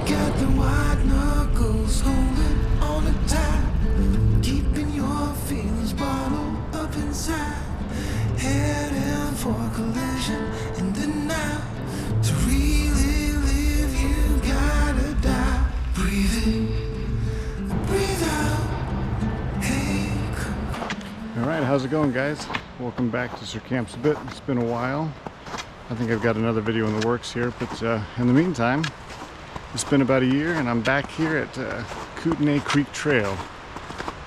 got the white knuckles holding on the tide, keeping your feelings bottled up inside, heading for collision in the now. To really live, you gotta die. Breathe in, breathe out. Hey. All right, how's it going, guys? Welcome back to Sir Camps a Bit. It's been a while. I think I've got another video in the works here, but in the meantime, it's been about a year and I'm back here at Kootenai Creek Trail.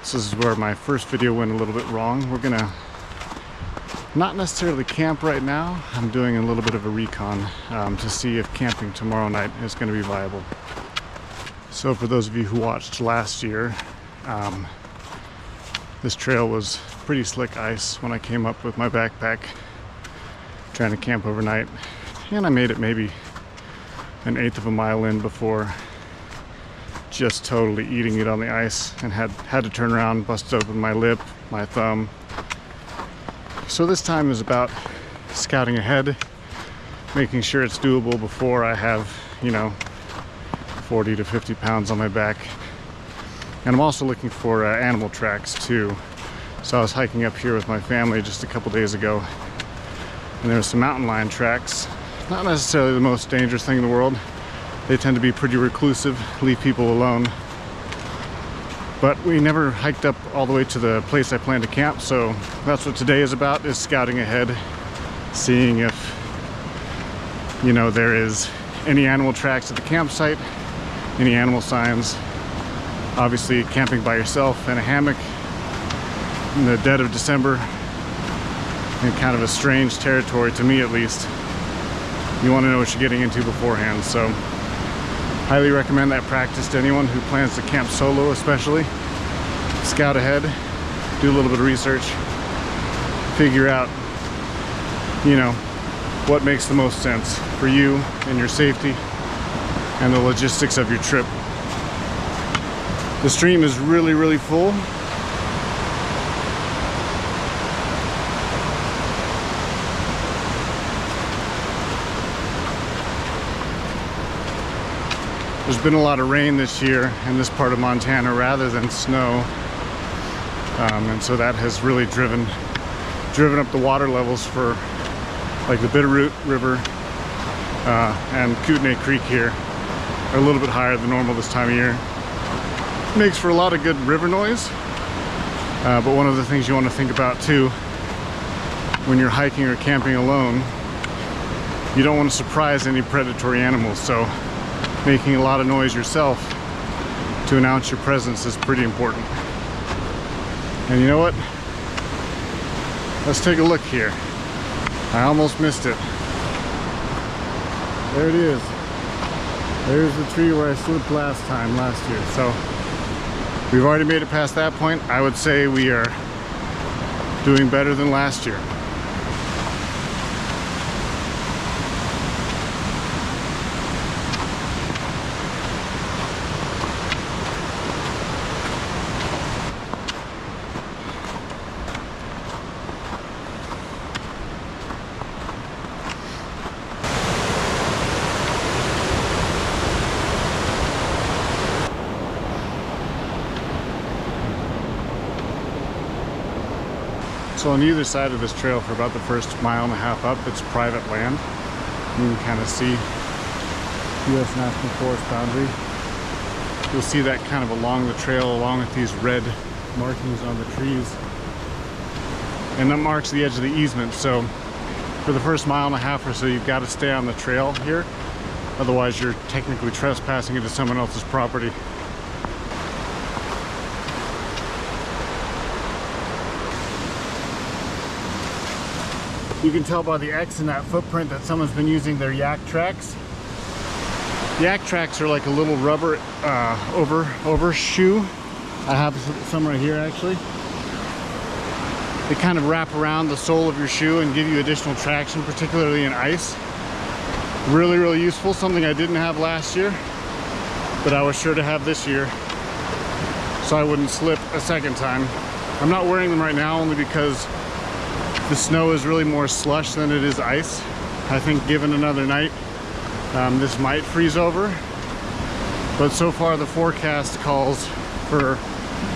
This is where my first video went a little bit wrong. We're gonna not necessarily camp right now. I'm doing a little bit of a recon to see if camping tomorrow night is going to be viable. So for those of you who watched last year, this trail was pretty slick ice when I came up with my backpack trying to camp overnight, and I made it maybe an eighth of a mile in before just totally eating it on the ice and had to turn around, busted open my lip, my thumb. So this time is about scouting ahead, making sure it's doable before I have, 40 to 50 pounds on my back. And I'm also looking for animal tracks too. So I was hiking up here with my family just a couple days ago, and there were some mountain lion tracks. Not necessarily the most dangerous thing in the world. They tend to be pretty reclusive, leave people alone. But we never hiked up all the way to the place I plan to camp, so that's what today is about, is scouting ahead, seeing if, there is any animal tracks at the campsite, any animal signs. Obviously, camping by yourself in a hammock in the dead of December, in kind of a strange territory, to me at least. You want to know what you're getting into beforehand, so highly recommend that practice to anyone who plans to camp solo, especially. Scout ahead, do a little bit of research, figure out, what makes the most sense for you and your safety and the logistics of your trip. The stream is really, really full. There's been a lot of rain this year in this part of Montana rather than snow, and so that has really driven up the water levels for like the Bitterroot River and Kootenai Creek here are a little bit higher than normal this time of year. Makes for a lot of good river noise, but one of the things you want to think about too when you're hiking or camping alone, you don't want to surprise any predatory animals, so making a lot of noise yourself to announce your presence is pretty important. And you know what? Let's take a look here. I almost missed it. There it is. There's the tree where I slipped last year. So we've already made it past that point. I would say we are doing better than last year. So on either side of this trail for about the first mile and a half up, it's private land. You can kind of see U.S. National Forest boundary. You'll see that kind of along the trail, along with these red markings on the trees. And that marks the edge of the easement. So for the first mile and a half or so, you've got to stay on the trail here. Otherwise, you're technically trespassing into someone else's property. You can tell by the X in that footprint that someone's been using their yak tracks. Yak tracks are like a little rubber overshoe. I have some right here actually. They kind of wrap around the sole of your shoe and give you additional traction, particularly in ice. Really, really useful. Something I didn't have last year, but I was sure to have this year, so I wouldn't slip a second time. I'm not wearing them right now only because the snow is really more slush than it is ice. I think given another night, this might freeze over. But so far the forecast calls for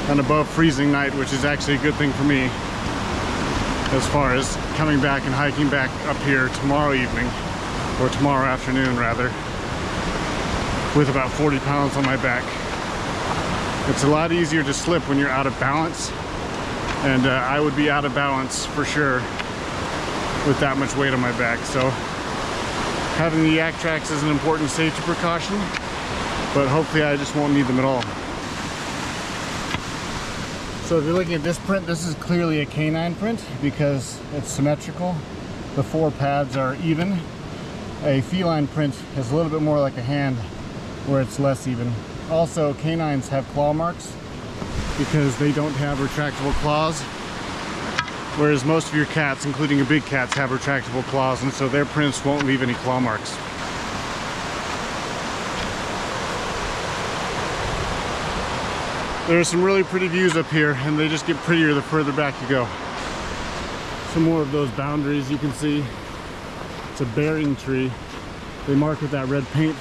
an above freezing night, which is actually a good thing for me as far as coming back and hiking back up here tomorrow evening, or tomorrow afternoon rather, with about 40 pounds on my back. It's a lot easier to slip when you're out of balance, and I would be out of balance for sure with that much weight on my back. So having the yak tracks is an important safety precaution, but hopefully I just won't need them at all. So if you're looking at this print, this is clearly a canine print because it's symmetrical. The 4 pads are even. A feline print is a little bit more like a hand, where it's less even. Also, canines have claw marks because they don't have retractable claws, whereas most of your cats, including your big cats, have retractable claws, and so their prints won't leave any claw marks. There are some really pretty views up here, and they just get prettier the further back you go. Some more of those boundaries you can see. It's a bearing tree. They mark with that red paint,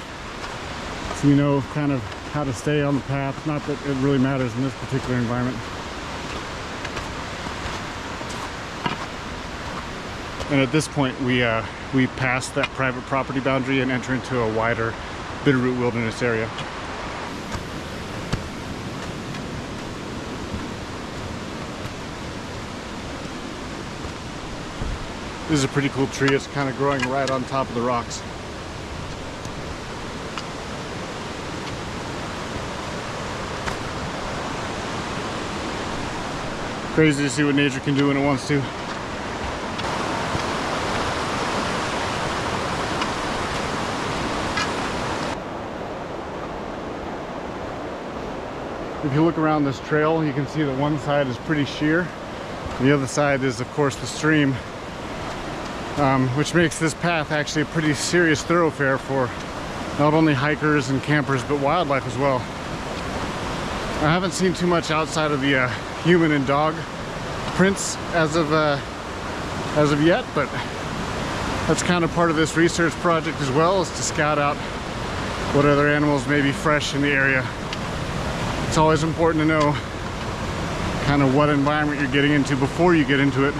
so you know kind of how to stay on the path. Not that it really matters in this particular environment. And at this point, we pass that private property boundary and enter into a wider Bitterroot Wilderness area. This is a pretty cool tree. It's kind of growing right on top of the rocks. Crazy to see what nature can do when it wants to. If you look around this trail, you can see that one side is pretty sheer. The other side is, of course, the stream. Which makes this path actually a pretty serious thoroughfare for not only hikers and campers, but wildlife as well. I haven't seen too much outside of the human and dog prints as of yet, but that's kind of part of this research project as well, is to scout out what other animals may be fresh in the area. It's always important to know kind of what environment you're getting into before you get into it,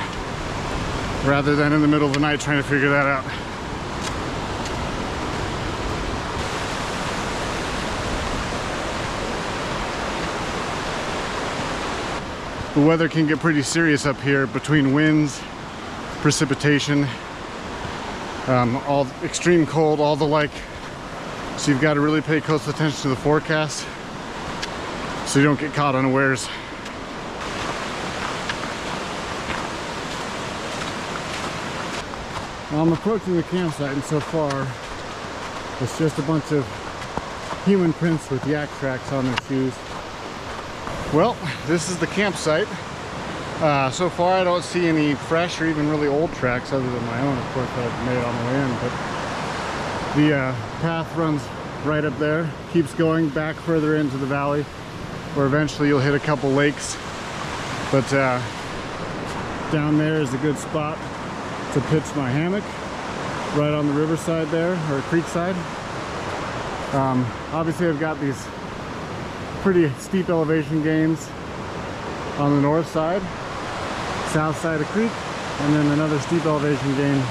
rather than in the middle of the night trying to figure that out. The weather can get pretty serious up here between winds, precipitation, all extreme cold, all the like. So you've got to really pay close attention to the forecast so you don't get caught unawares. Well, I'm approaching the campsite, and so far it's just a bunch of human prints with yak tracks on their shoes. Well, this is the campsite. So far I don't see any fresh or even really old tracks other than my own, of course, that I've made on the way in. But the path runs right up there, keeps going back further into the valley, where eventually you'll hit a couple lakes. But down there is a good spot to pitch my hammock, right on the riverside there, or creek side. Obviously I've got these pretty steep elevation gains on the north side, south side of the creek, and then another steep elevation gain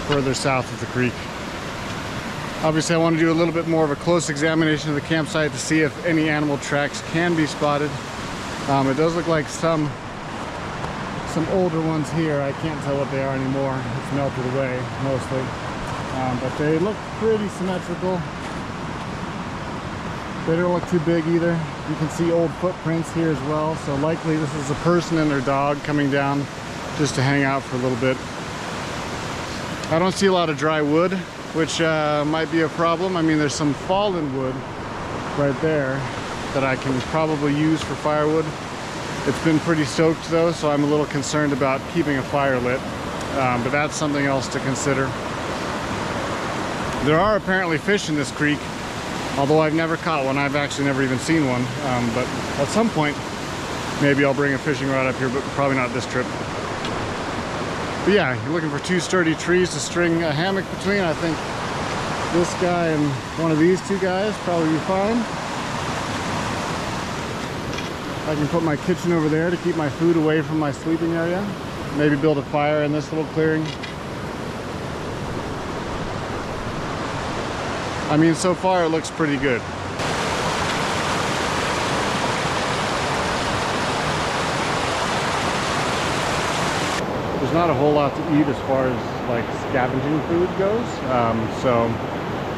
further south of the creek. Obviously I want to do a little bit more of a close examination of the campsite to see if any animal tracks can be spotted. It does look like some older ones here. I can't tell what they are anymore. It's melted away mostly. But they look pretty symmetrical. They don't look too big either. You can see old footprints here as well. So likely this is a person and their dog coming down just to hang out for a little bit. I don't see a lot of dry wood, which might be a problem. I mean, there's some fallen wood right there that I can probably use for firewood. It's been pretty soaked though, so I'm a little concerned about keeping a fire lit, but that's something else to consider. There are apparently fish in this creek, although I've never caught one. I've actually never even seen one, but at some point maybe I'll bring a fishing rod up here, but probably not this trip. But yeah, you're looking for two sturdy trees to string a hammock between. I think This guy and one of these two guys probably be fine. I can put my kitchen over there to keep my food away from my sleeping area. Maybe build a fire in this little clearing. I mean, so far it looks pretty good. There's not a whole lot to eat as far as like scavenging food goes, so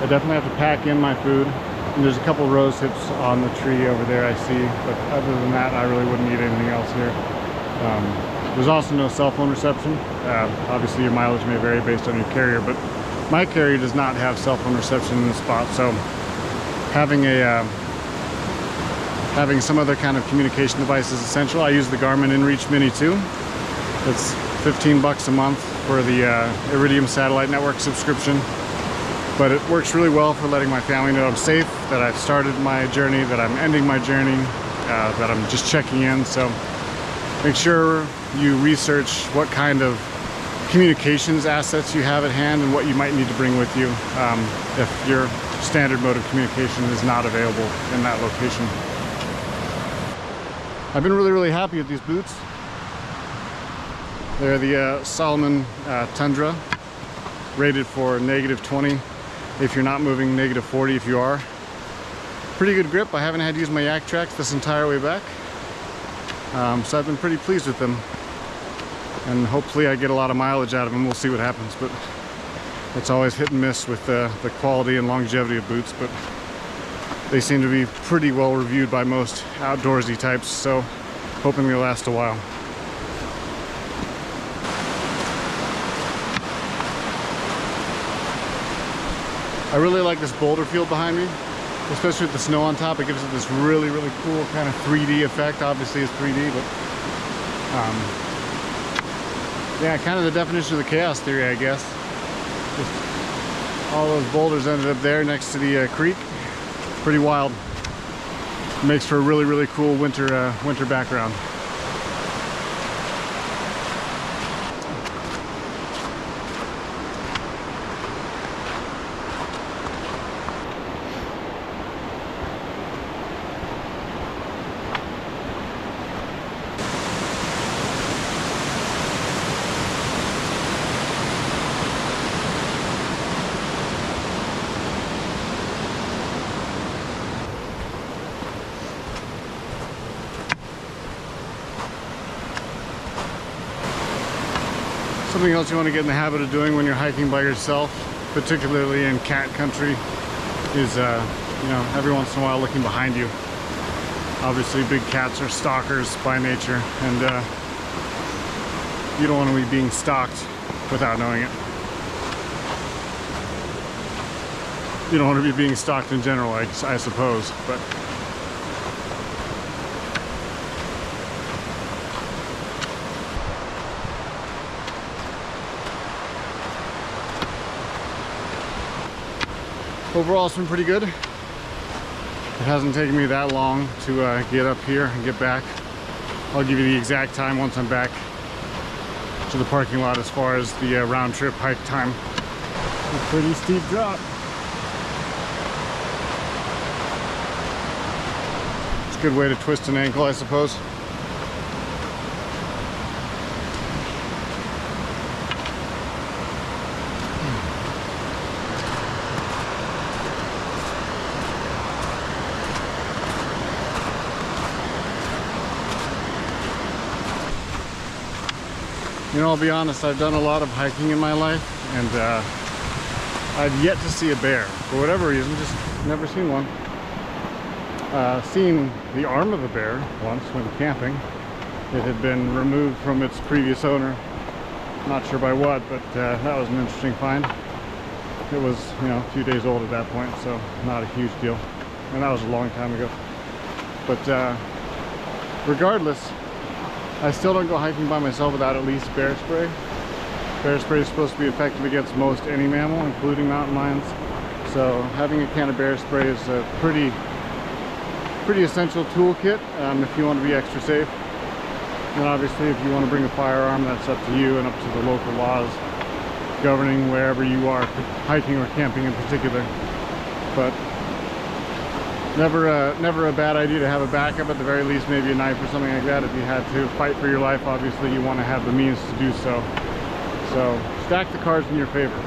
I definitely have to pack in my food. And there's a couple rose hips on the tree over there I see, but other than that I really wouldn't eat anything else here. There's also no cell phone reception. Obviously your mileage may vary based on your carrier, but my carrier does not have cell phone reception in the spot, so having some other kind of communication device is essential. I use the Garmin InReach Mini 2. It's 15 bucks a month for the Iridium satellite network subscription, but it works really well for letting my family know I'm safe, that I've started my journey, that I'm ending my journey, that I'm just checking in. So make sure you research what kind of communications assets you have at hand and what you might need to bring with you if your standard mode of communication is not available in that location. I've been really happy with these boots. They're the Salomon Tundra, rated for -20 if you're not moving, -40 if you are. Pretty good grip. I haven't had to use my yak tracks this entire way back, so I've been pretty pleased with them, and hopefully I get a lot of mileage out of them. We'll see what happens, but it's always hit and miss with the quality and longevity of boots, but they seem to be pretty well reviewed by most outdoorsy types, so hoping they last a while. I really like this boulder field behind me, especially with the snow on top. It gives it this really cool kind of 3D effect. Obviously it's 3D, but yeah, kind of the definition of the chaos theory, I guess. Just all those boulders ended up there next to the creek. Pretty wild. Makes for a really cool winter background. Something else you want to get in the habit of doing when you're hiking by yourself, particularly in cat country, is you know, every once in a while looking behind you. Obviously big cats are stalkers by nature, and you don't want to be being stalked without knowing it. You don't want to be being stalked in general, I suppose, but overall it's been pretty good. It hasn't taken me that long to get up here and get back. I'll give you the exact time once I'm back to the parking lot as far as the round trip hike time. A pretty steep drop. It's a good way to twist an ankle, I suppose. You know, I'll be honest, I've done a lot of hiking in my life, and I've yet to see a bear. For whatever reason, just never seen one. Seen the arm of a bear once when camping. It had been removed from its previous owner. Not sure by what, but that was an interesting find. It was, you know, a few days old at that point, so not a huge deal. And that was a long time ago. But regardless, I still don't go hiking by myself without at least bear spray. Bear spray is supposed to be effective against most any mammal, including mountain lions. So having a can of bear spray is a pretty essential toolkit if you want to be extra safe. And obviously if you want to bring a firearm, that's up to you and up to the local laws. governing wherever you are hiking or camping in particular. But never a bad idea to have a backup, at the very least maybe a knife or something like that. If you had to fight for your life, obviously you want to have the means to do so. So stack the cards in your favor.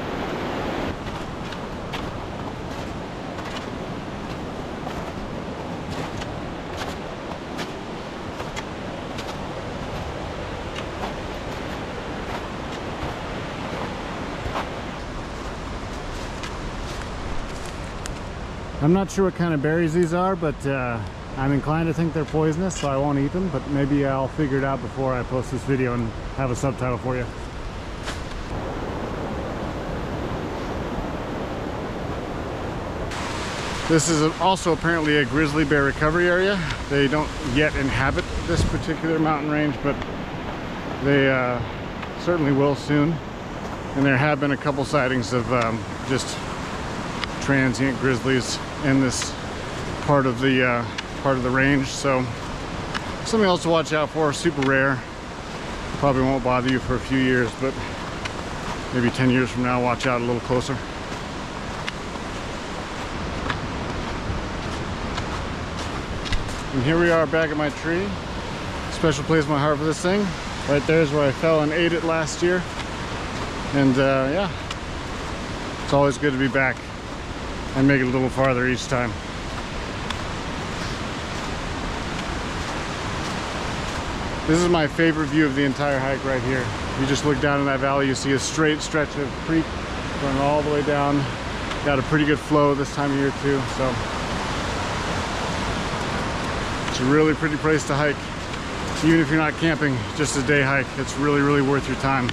I'm not sure what kind of berries these are, but I'm inclined to think they're poisonous, so I won't eat them, but maybe I'll figure it out before I post this video and have a subtitle for you. This is also apparently a grizzly bear recovery area. They don't yet inhabit this particular mountain range, but they certainly will soon. And there have been a couple sightings of just transient grizzlies in this part of the range, so something else to watch out for. Super rare, probably won't bother you for a few years, but maybe 10 years from now, watch out a little closer. And here we are back at my tree. Special place in my heart for this thing. Right there is where I fell and ate it last year, and yeah, it's always good to be back and make it a little farther each time. This is my favorite view of the entire hike right here. You just look down in that valley, you see a straight stretch of creek going all the way down. Got a pretty good flow this time of year too, so it's a really pretty place to hike. Even if you're not camping, just a day hike, it's really, really worth your time.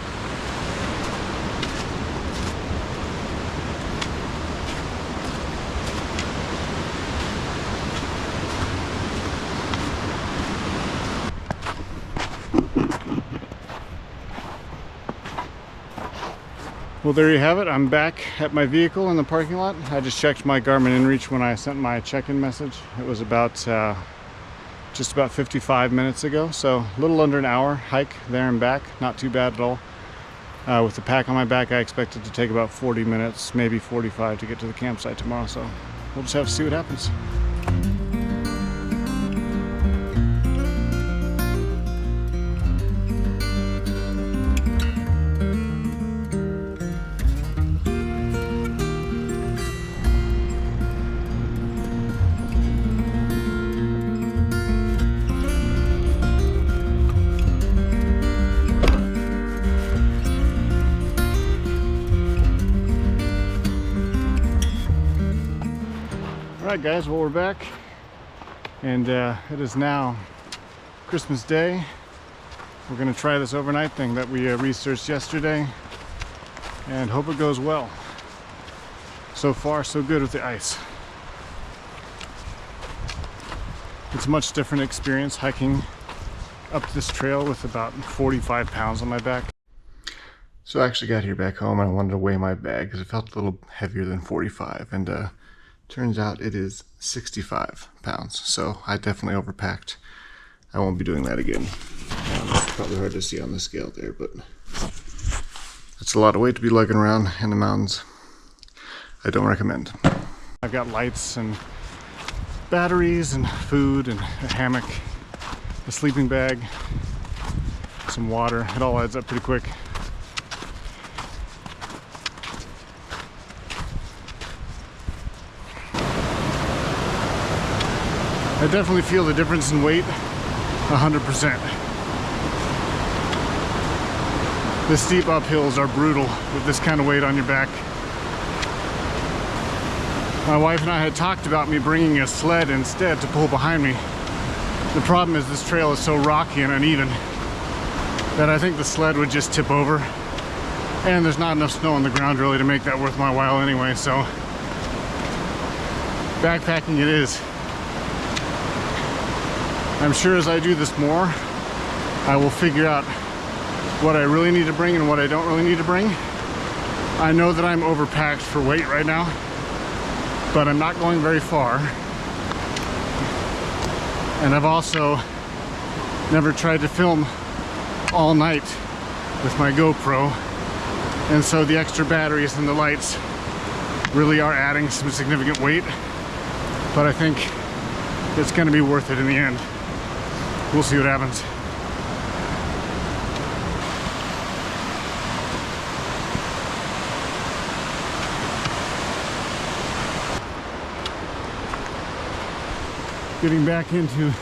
Well, there you have it. I'm back at my vehicle in the parking lot. I just checked my Garmin inReach when I sent my check-in message. It was about just about 55 minutes ago, so a little under an hour hike there and back. Not too bad at all. With the pack on my back, I expect it to take about 40 minutes, maybe 45 to get to the campsite tomorrow, so we'll just have to see what happens. Alright guys, well we're back, and it is now Christmas Day. We're going to try this overnight thing that we researched yesterday and hope it goes well. So far so good with the ice. It's a much different experience hiking up this trail with about 45 pounds on my back. So I actually got here back home and I wanted to weigh my bag because it felt a little heavier than 45, and turns out it is 65 pounds, so I definitely overpacked. I won't be doing that again. It's probably hard to see on the scale there, but that's a lot of weight to be lugging around in the mountains. I don't recommend. I've got lights and batteries and food and a hammock, a sleeping bag, some water. It all adds up pretty quick. I definitely feel the difference in weight, 100%. The steep uphills are brutal with this kind of weight on your back. My wife and I had talked about me bringing a sled instead to pull behind me. The problem is this trail is so rocky and uneven that I think the sled would just tip over. And there's not enough snow on the ground really to make that worth my while anyway, so backpacking it is. I'm sure as I do this more, I will figure out what I really need to bring and what I don't really need to bring. I know that I'm overpacked for weight right now, but I'm not going very far. And I've also never tried to film all night with my GoPro And so the extra batteries and the lights really are adding some significant weight, but I think it's going to be worth it in the end. We'll see what happens. Getting back into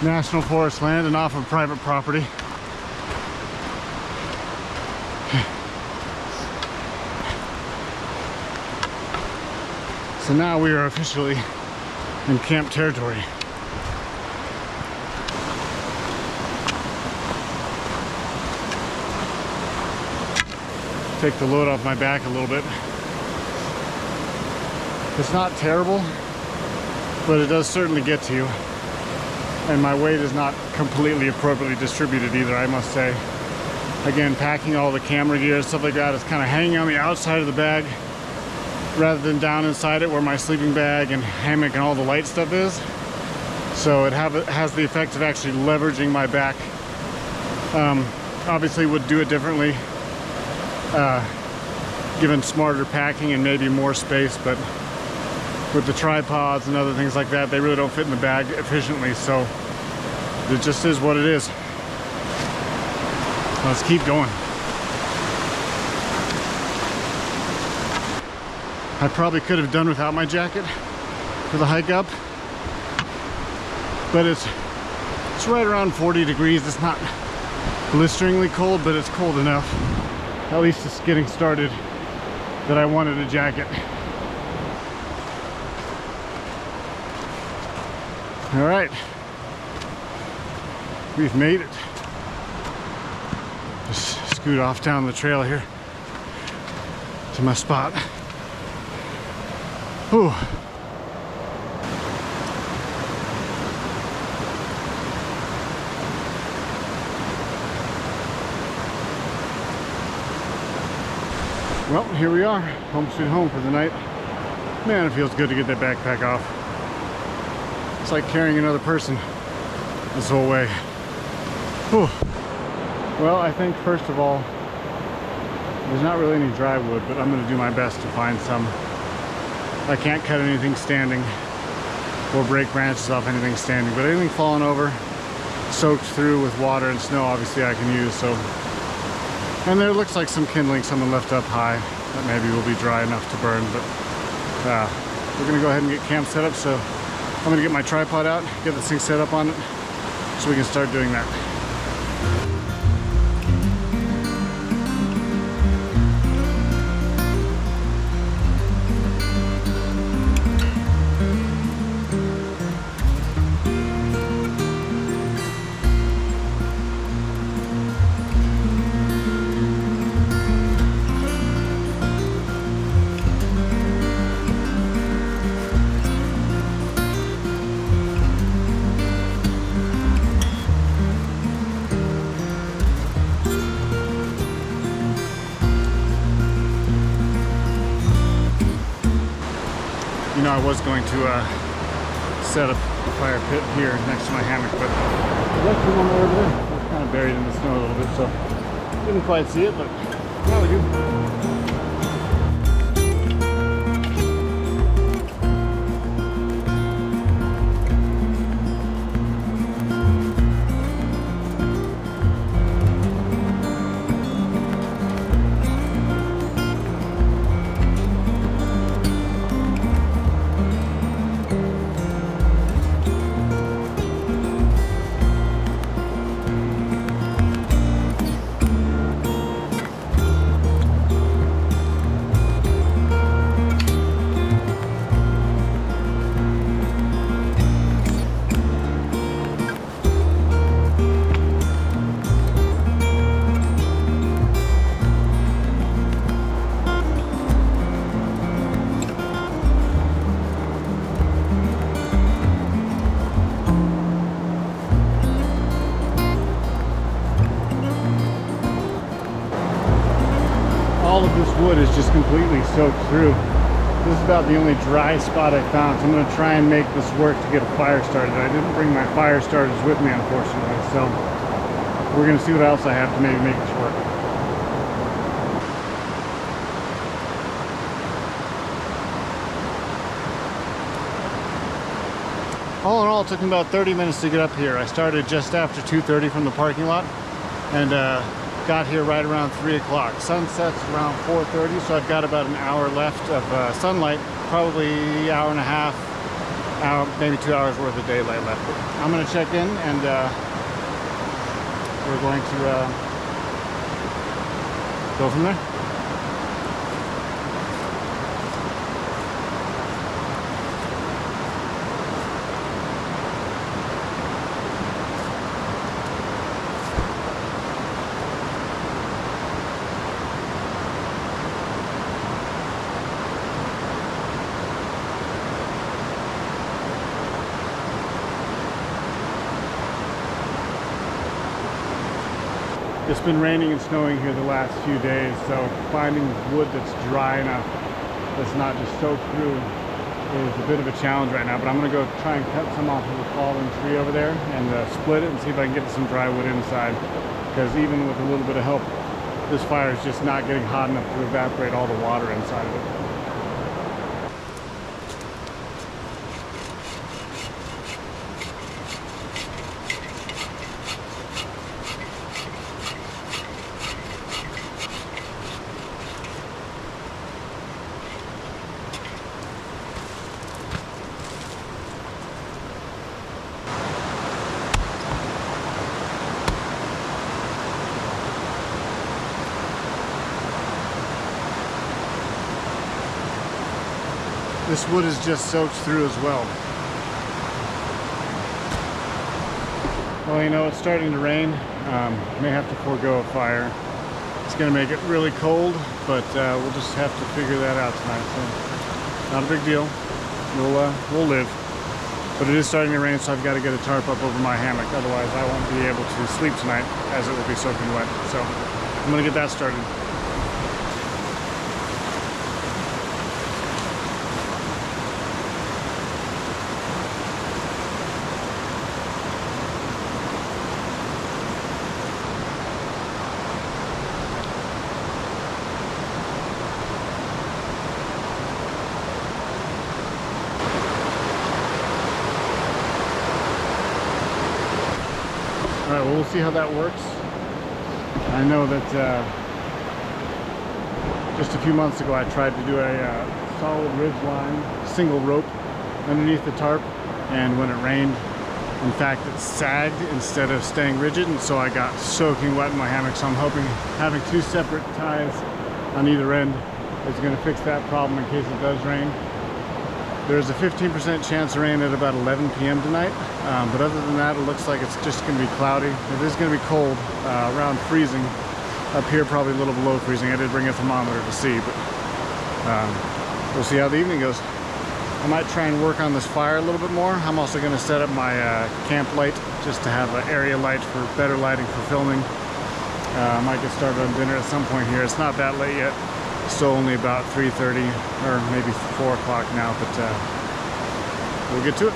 national forest land and off of private property. So now we are officially in camp territory. Take the load off my back a little bit. It's not terrible, but it does certainly get to you. And my weight is not completely appropriately distributed either, I must say. Again, packing all the camera gear and stuff like that is kind of hanging on the outside of the bag rather than down inside it where my sleeping bag and hammock and all the light stuff is. So it has the effect of actually leveraging my back. Obviously would do it differently, given smarter packing and maybe more space, but with the tripods and other things like that, they really don't fit in the bag efficiently, so it just is what it is. Let's keep going. I probably could have done without my jacket for the hike up, but it's right around 40 degrees. It's not blisteringly cold, but it's cold enough. At least it's getting started that I wanted a jacket. All right, we've made it. Just scoot off down the trail here to my spot. Whew. Well, here we are, home sweet home for the night. Man, it feels good to get that backpack off. It's like carrying another person this whole way. Whew. Well, I think first of all, there's not really any dry wood, but I'm going to do my best to find some. I can't cut anything standing or break branches off anything standing, but anything falling over, soaked through with water and snow, obviously I can use. So, and there looks like some kindling someone left up high that maybe will be dry enough to burn, but we're going to go ahead and get camp set up. So I'm going to get my tripod out, get this thing set up on it so we can start doing that. You know, I was going to set up a fire pit here next to my hammock, but I left one over there. It was kind of buried in the snow a little bit, so didn't quite see it, but now we do. All of this wood is just completely soaked through. This is about the only dry spot I found, so I'm going to try and make this work to get a fire started. I didn't bring my fire starters with me, unfortunately, so we're going to see what else I have to maybe make this work. All in all, it took me about 30 minutes to get up here. I started just after 2:30 from the parking lot and got here right around 3 o'clock. Sunset's around 4:30, so I've got about an hour left of sunlight, probably hour and a half, maybe 2 hours worth of daylight left. But I'm gonna check in and we're going to go from there. It's been raining and snowing here the last few days, so finding wood that's dry enough that's not just soaked through is a bit of a challenge right now. But I'm going to go try and cut some off of the fallen tree over there and split it and see if I can get some dry wood inside, because even with a little bit of help, this fire is just not getting hot enough to evaporate all the water inside of it. This wood is just soaked through as well. Well, you know, it's starting to rain. May have to forego a fire. It's going to make it really cold, but we'll just have to figure that out tonight. So, not a big deal. We'll live. But it is starting to rain, so I've got to get a tarp up over my hammock. Otherwise, I won't be able to sleep tonight, as it will be soaking wet. So, I'm going to get that started. All right, well, we'll see how that works. I know that just a few months ago I tried to do a solid ridge line, single rope underneath the tarp, and when it rained, in fact, it sagged instead of staying rigid, and so I got soaking wet in my hammock. So I'm hoping having two separate ties on either end is going to fix that problem in case it does rain. There's a 15% chance of rain at about 11 p.m. tonight, but other than that, it looks like it's just going to be cloudy. It is going to be cold, around freezing. Up here, probably a little below freezing. I did bring a thermometer to see, but we'll see how the evening goes. I might try and work on this fire a little bit more. I'm also going to set up my camp light just to have an area light for better lighting for filming. I might get started on dinner at some point here. It's not that late yet. Still only about 3:30 or maybe 4 o'clock now, but we'll get to it.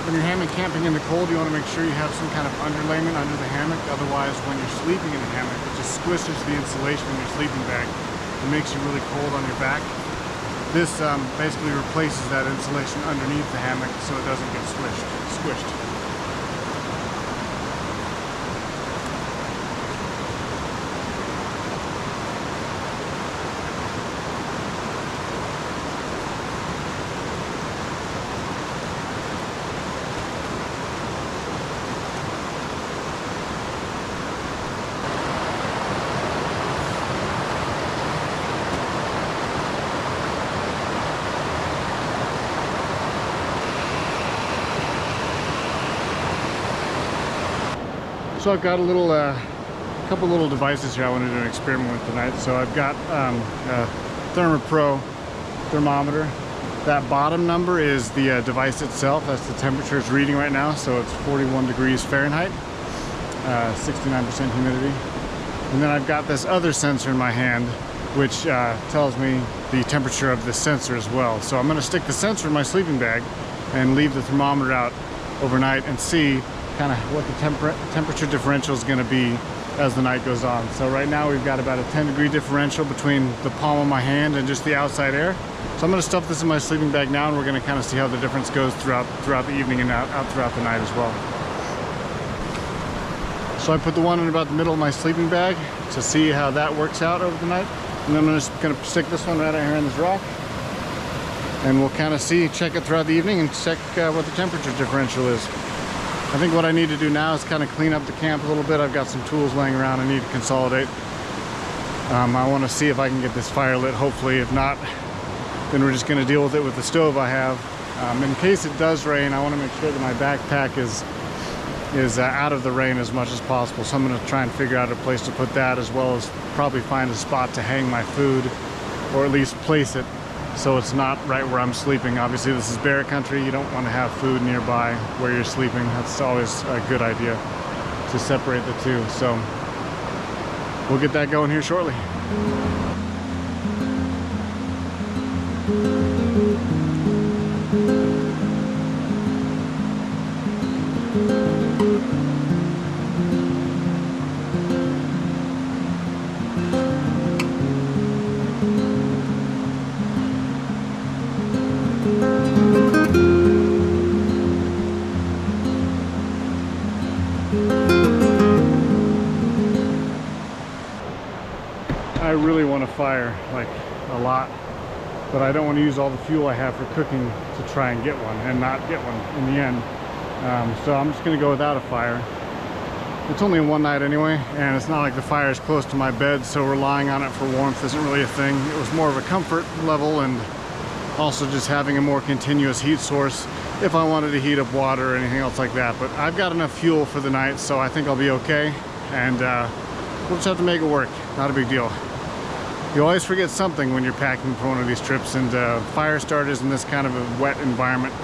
When you're hammock camping in the cold, you want to make sure you have some kind of underlayment under the hammock. Otherwise, when you're sleeping in the hammock, it just squishes the insulation in your sleeping bag. It makes you really cold on your back. This basically replaces that insulation underneath the hammock so it doesn't get squished. So I've got a couple little devices here I want to do an experiment with tonight. So I've got a ThermoPro thermometer. That bottom number is the device itself. That's the temperature it's reading right now. So it's 41 degrees Fahrenheit. 69% humidity. And then I've got this other sensor in my hand, which tells me the temperature of the sensor as well. So I'm going to stick the sensor in my sleeping bag and leave the thermometer out overnight and see kind of what the temperature differential is going to be as the night goes on. So right now we've got about a 10-degree differential between the palm of my hand and just the outside air. So I'm going to stuff this in my sleeping bag now, and we're going to kind of see how the difference goes throughout the evening and out throughout the night as well. So I put the one in about the middle of my sleeping bag to see how that works out over the night. And then I'm just going to stick this one right out here on this rock. And we'll kind of check it throughout the evening and check what the temperature differential is. I think what I need to do now is kind of clean up the camp a little bit. I've got some tools laying around I need to consolidate. I want to see if I can get this fire lit. Hopefully, if not, then we're just going to deal with it with the stove I have. In case it does rain, I want to make sure that my backpack is out of the rain as much as possible. So I'm going to try and figure out a place to put that, as well as probably find a spot to hang my food, or at least place it so it's not right where I'm sleeping. Obviously this is bear country. You don't want to have food nearby where you're sleeping. That's always a good idea to separate the two. So we'll get that going here shortly. I really want to fire, like, a lot, but I don't want to use all the fuel I have for cooking to try and get one and not get one in the end. So I'm just going to go without a fire. It's only one night anyway, and it's not like the fire is close to my bed, so relying on it for warmth isn't really a thing. It was more of a comfort level, and also just having a more continuous heat source if I wanted to heat up water or anything else like that. But I've got enough fuel for the night, so I think I'll be okay, and we'll just have to make it work. Not a big deal. You always forget something when you're packing for one of these trips, and fire starters in this kind of a wet environment,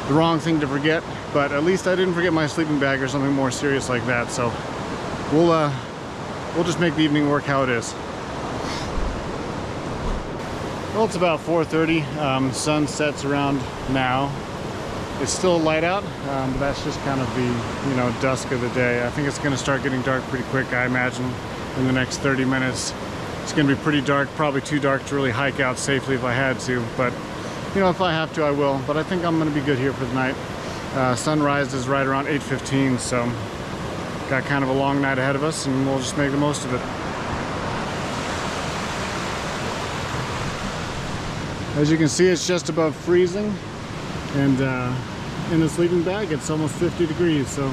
the wrong thing to forget. But at least I didn't forget my sleeping bag or something more serious like that. So we'll just make the evening work how it is. Well, it's about 4:30. Sun sets around now. It's still light out, but that's just kind of the dusk of the day. I think it's going to start getting dark pretty quick. I imagine in the next 30 minutes. It's going to be pretty dark, probably too dark to really hike out safely if I had to, but if I have to, I will. But I think I'm going to be good here for the night. Sunrise is right around 8:15, so got kind of a long night ahead of us, and we'll just make the most of it. As you can see, it's just above freezing, and in the sleeping bag it's almost 50 degrees, so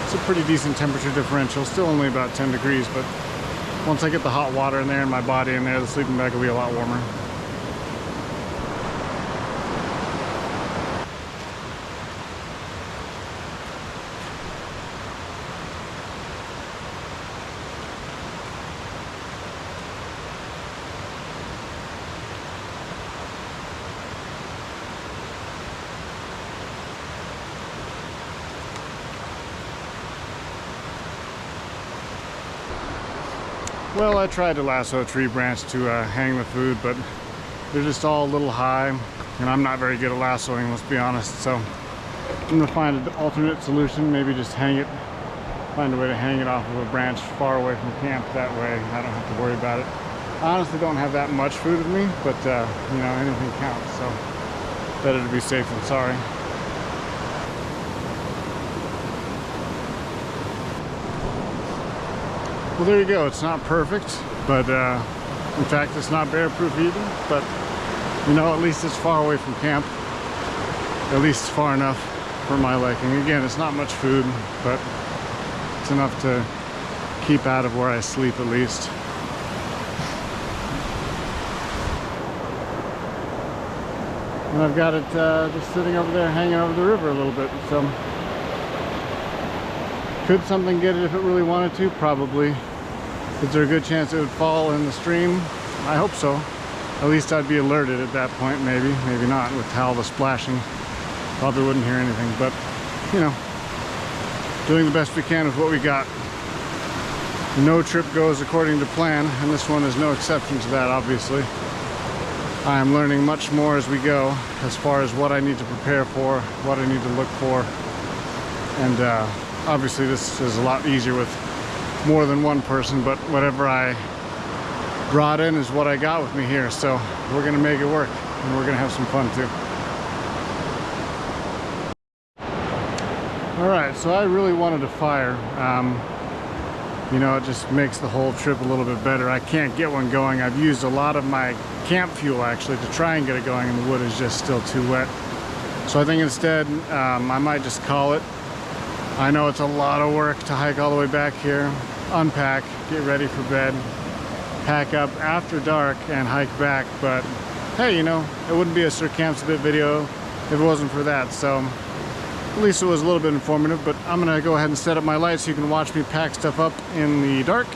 it's a pretty decent temperature differential. Still only about 10 degrees, but once I get the hot water in there and my body in there, the sleeping bag will be a lot warmer. Well, I tried to lasso a tree branch to hang the food, but they're just all a little high, and I'm not very good at lassoing, let's be honest. So I'm gonna find an alternate solution, maybe just find a way to hang it off of a branch far away from camp. That way I don't have to worry about it. I honestly don't have that much food with me, but anything counts, so better to be safe than sorry. Well, there you go. It's not perfect, but in fact it's not bear-proof either, but at least it's far away from camp. At least it's far enough for my liking. Again, it's not much food, but it's enough to keep out of where I sleep at least. And I've got it just sitting over there hanging over the river a little bit, so could something get it if it really wanted to? Probably. Is there a good chance it would fall in the stream? I hope so. At least I'd be alerted at that point, maybe not, with all the splashing. Probably wouldn't hear anything, but doing the best we can with what we got. No trip goes according to plan, and this one is no exception to that, obviously. I am learning much more as we go, as far as what I need to prepare for, what I need to look for. And obviously this is a lot easier with more than one person, but whatever I brought in is what I got with me here. So we're gonna make it work, and we're gonna have some fun too. All right, so I really wanted to fire. You know, it just makes the whole trip a little bit better. I can't get one going. I've used a lot of my camp fuel actually to try and get it going, and the wood is just still too wet. So I think instead I might just call it. I know it's a lot of work to hike all the way back here, unpack, get ready for bed, pack up after dark and hike back, but hey, you know, it wouldn't be a Sir Camps a Bit video if it wasn't for that. So at least it was a little bit informative. But I'm gonna go ahead and set up my lights so you can watch me pack stuff up in the dark,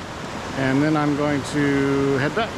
and then I'm going to head back.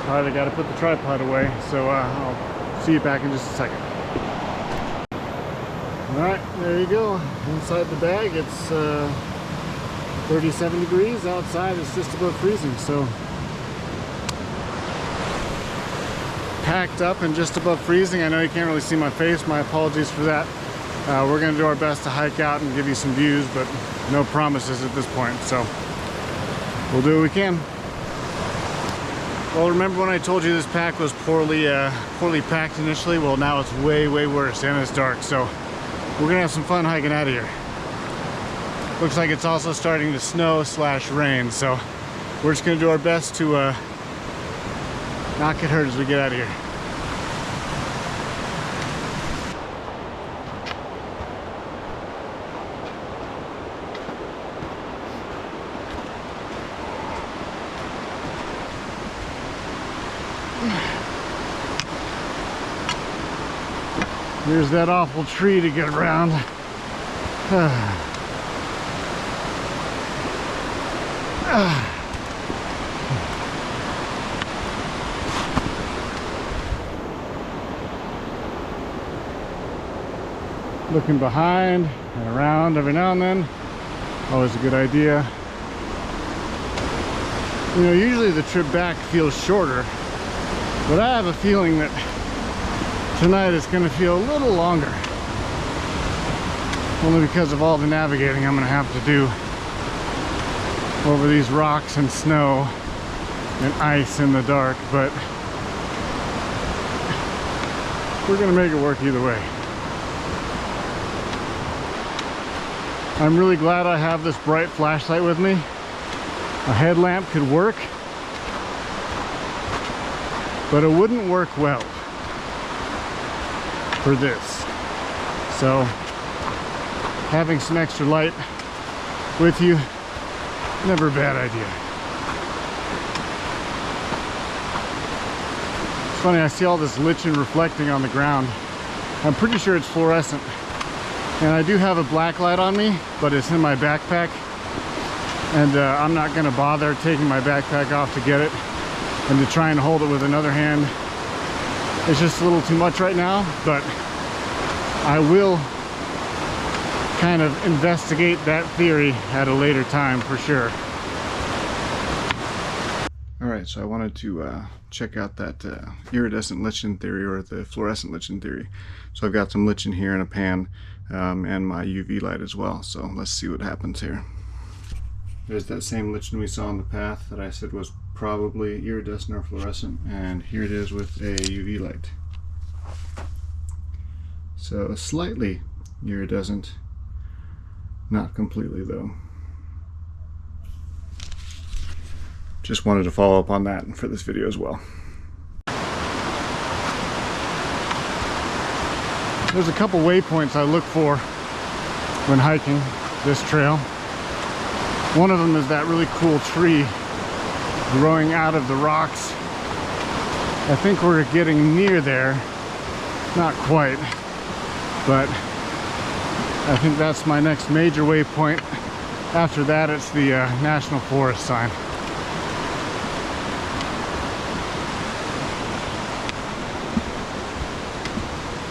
All right, I got to put the tripod away, so I'll see you back in just a second. All right, there you go. Inside the bag, it's 37 degrees. Outside, it's just above freezing. So packed up and just above freezing. I know you can't really see my face. My apologies for that. We're going to do our best to hike out and give you some views, but no promises at this point. So we'll do what we can. Well, remember when I told you this pack was poorly packed initially? Well, now it's way worse, and it's dark. So we're gonna have some fun hiking out of here. Looks like it's also starting to snow / rain, so we're just gonna do our best to not get hurt as we get out of here. There's that awful tree to get around. Looking behind and around every now and then, always a good idea. You know, usually the trip back feels shorter, but I have a feeling that tonight it's going to feel a little longer, only because of all the navigating I'm going to have to do over these rocks and snow and ice in the dark. But we're going to make it work either way. I'm really glad I have this bright flashlight with me. A headlamp could work, but it wouldn't work well for this. So having some extra light with you, never a bad idea. It's funny, I see all this lichen reflecting on the ground. I'm pretty sure it's fluorescent. And I do have a black light on me, but it's in my backpack. And I'm not gonna bother taking my backpack off to get it and to try and hold it with another hand. It's just a little too much right now, but I will kind of investigate that theory at a later time for sure. All right, so I wanted to check out that iridescent lichen theory, or the fluorescent lichen theory. So I've got some lichen here in a pan and my UV light as well. So let's see what happens here. There's that same lichen we saw on the path that I said was probably iridescent or fluorescent, and here it is with a UV light. So slightly iridescent, not completely though. Just wanted to follow up on that for this video as well. There's a couple waypoints I look for when hiking this trail. One of them is that really cool tree growing out of the rocks. I think we're getting near there. Not quite, but I think that's my next major waypoint. After that, it's the National Forest sign.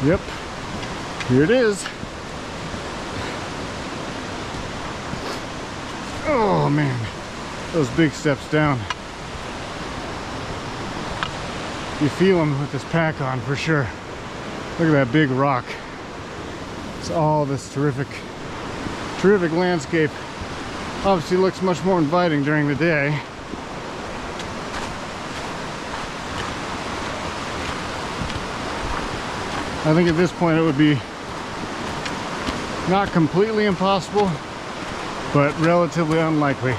Yep, here it is. Oh man, those big steps down. You feel them with this pack on for sure. Look at that big rock. It's all this terrific landscape. Obviously looks much more inviting during the day. I think at this point it would be not completely impossible, but relatively unlikely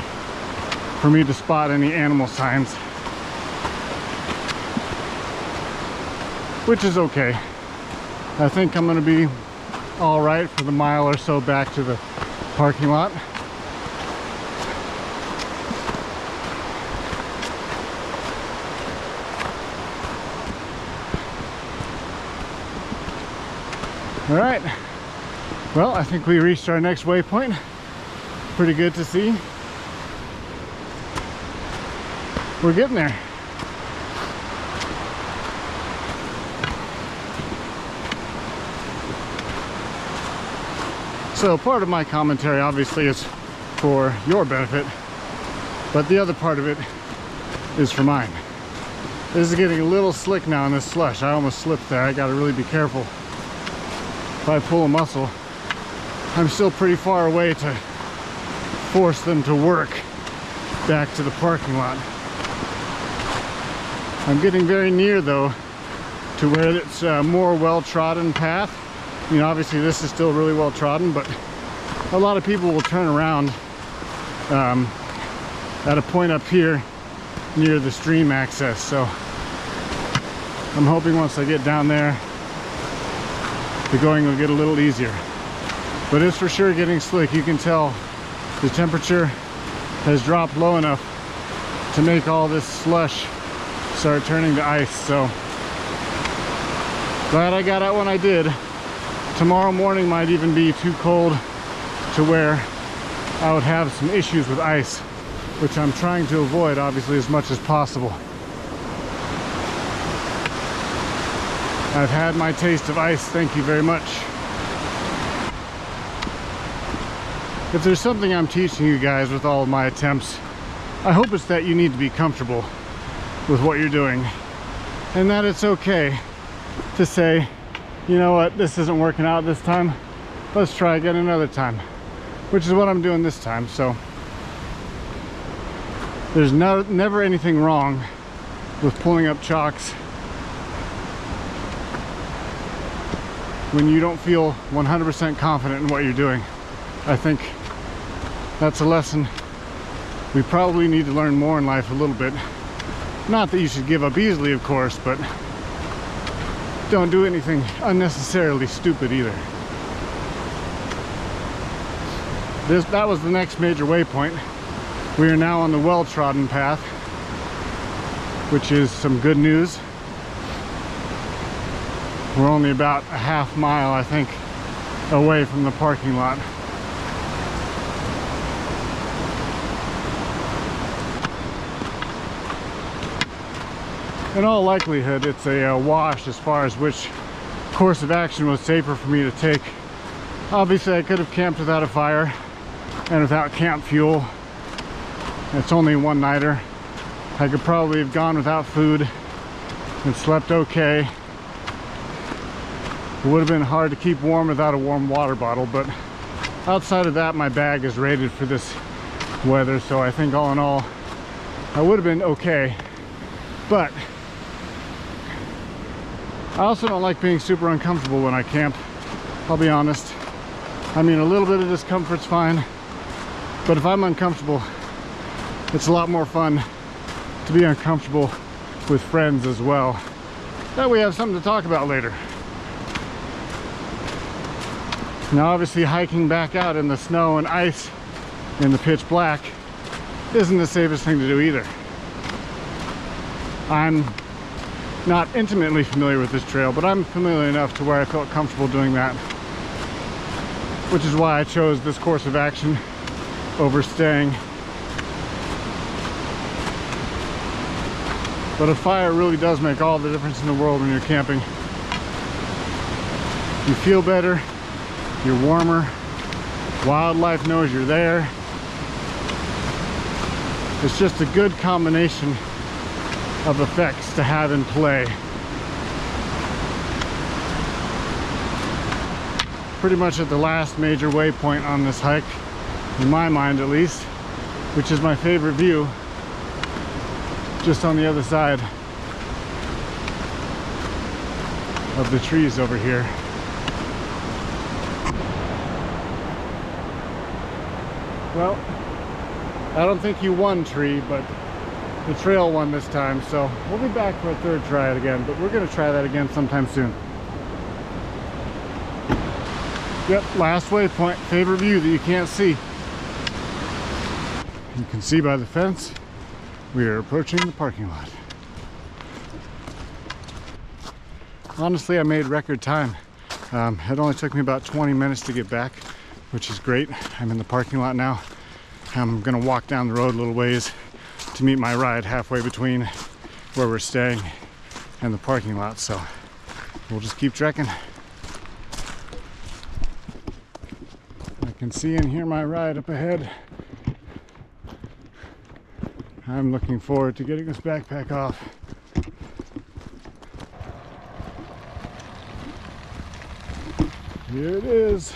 for me to spot any animal signs, which is okay. I think I'm gonna be all right for the mile or so back to the parking lot. All right, well, I think we reached our next waypoint. Pretty good to see. We're getting there. So part of my commentary obviously is for your benefit, but the other part of it is for mine. This is getting a little slick now in this slush. I almost slipped there. I gotta really be careful. If I pull a muscle, I'm still pretty far away to force them to work back to the parking lot. I'm getting very near though to where it's a more well-trodden path. I mean, obviously this is still really well trodden, but a lot of people will turn around at a point up here near the stream access. So I'm hoping once I get down there, the going will get a little easier. But it's for sure getting slick. You can tell the temperature has dropped low enough to make all this slush start turning to ice. So glad I got out when I did. Tomorrow morning might even be too cold to where I would have some issues with ice, which I'm trying to avoid obviously as much as possible. I've had my taste of ice, thank you very much. If there's something I'm teaching you guys with all of my attempts, I hope it's that you need to be comfortable with what you're doing, and that it's okay to say, you know what, this isn't working out this time, let's try again another time, which is what I'm doing this time. So there's never anything wrong with pulling up chalks when you don't feel 100% confident in what you're doing. I think that's a lesson we probably need to learn more in life a little bit. Not that you should give up easily, of course, but don't do anything unnecessarily stupid either. That was the next major waypoint. We are now on the well-trodden path, which is some good news. We're only about a half mile, I think, away from the parking lot. In all likelihood, it's a wash as far as which course of action was safer for me to take. Obviously, I could have camped without a fire and without camp fuel. It's only one-nighter. I could probably have gone without food and slept okay. It would have been hard to keep warm without a warm water bottle, but outside of that, my bag is rated for this weather, so I think all in all, I would have been okay. But I also don't like being super uncomfortable when I camp, I'll be honest. I mean, a little bit of discomfort's fine, but if I'm uncomfortable, it's a lot more fun to be uncomfortable with friends as well. That we have something to talk about later. Now obviously hiking back out in the snow and ice in the pitch black isn't the safest thing to do either. I'm not intimately familiar with this trail, but I'm familiar enough to where I felt comfortable doing that, which is why I chose this course of action over staying. But a fire really does make all the difference in the world when you're camping. You feel better, you're warmer, wildlife knows you're there. It's just a good combination of effects to have in play. Pretty much at the last major waypoint on this hike, in my mind at least, which is my favorite view, just on the other side of the trees over here. Well, I don't think you won, tree, but the trail won this time, so we'll be back for a third try it again, but we're going to try that again sometime soon. Yep, last waypoint, favorite view that you can't see. You can see by the fence, we are approaching the parking lot. Honestly, I made record time. It only took me about 20 minutes to get back, which is great. I'm in the parking lot now. I'm gonna walk down the road a little ways to meet my ride halfway between where we're staying and the parking lot, so we'll just keep trekking. I can see and hear my ride up ahead. I'm looking forward to getting this backpack off. Here it is,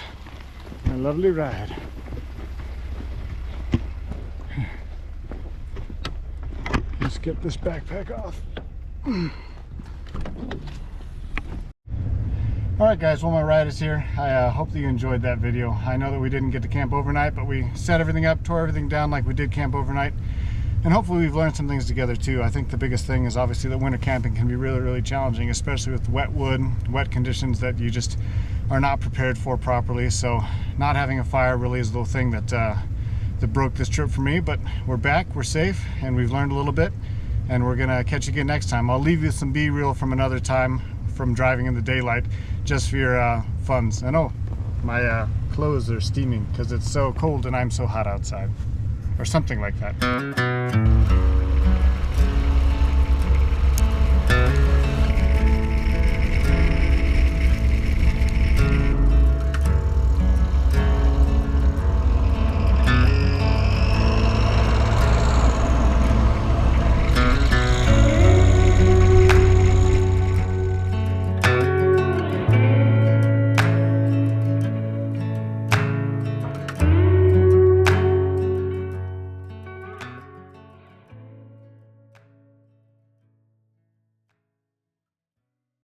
my lovely ride. Let's get this backpack off. Alright guys, well my ride is here. I hope that you enjoyed that video. I know that we didn't get to camp overnight, but we set everything up, tore everything down like we did camp overnight. And hopefully we've learned some things together too. I think the biggest thing is obviously that winter camping can be really, really challenging, especially with wet wood, wet conditions that you just are not prepared for properly. So not having a fire really is the thing that that broke this trip for me, but we're back, we're safe, and we've learned a little bit, and we're gonna catch you again next time. I'll leave you some B-reel from another time from driving in the daylight, just for your funds. I know my clothes are steaming because it's so cold and I'm so hot outside, or something like that.